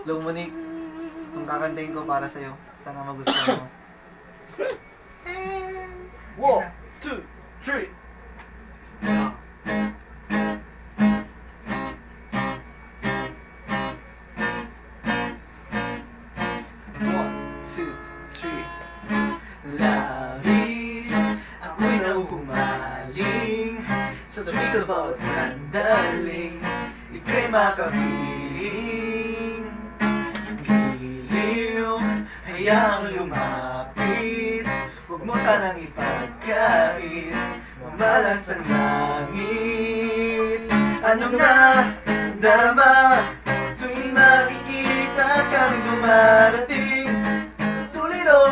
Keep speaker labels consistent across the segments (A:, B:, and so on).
A: Lumonique, itong kakantahin ko para sa'yo. Sana magustuhan mo. 1, 2, 3. Labis, ako'y nahuhumaling sa bawat sandaling ika'y makapiling. Giliw, hayaang lumapit, huwag mo sanang ipagkait, mamalas ang langit. Ano na darama, tuwing makikita kang dumarating. Tulido,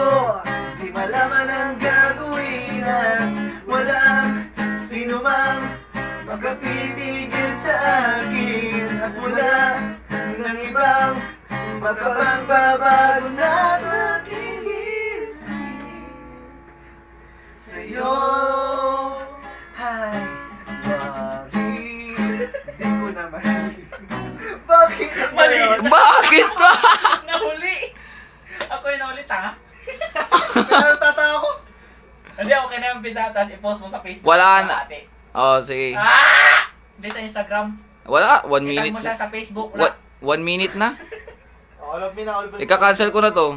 A: di malaman ang gagawin at walang sino mang makapipigil sa akin. At wala ng ibang makapagbabago na aking isip sa'yo. Ay, bakit di ko na mahilig? Bakit ang
B: Mali.
A: gayon?
C: Bakit ba?
B: Nahuli! Ako yung nahuli, tanga.
A: Kaya tatawa ko.
B: Hindi, okay na yung pisa, tapos i-post mo sa Facebook.
C: Wala na.
B: Ate.
C: Oh, sige.
B: Ah! Hindi sa Instagram.
C: Wala, 1
B: Itag
C: minute.
B: mo siya sa Facebook. Wala.
C: 1 minute na.
A: All of me na, all of me.
C: Ika-cancel ko na to.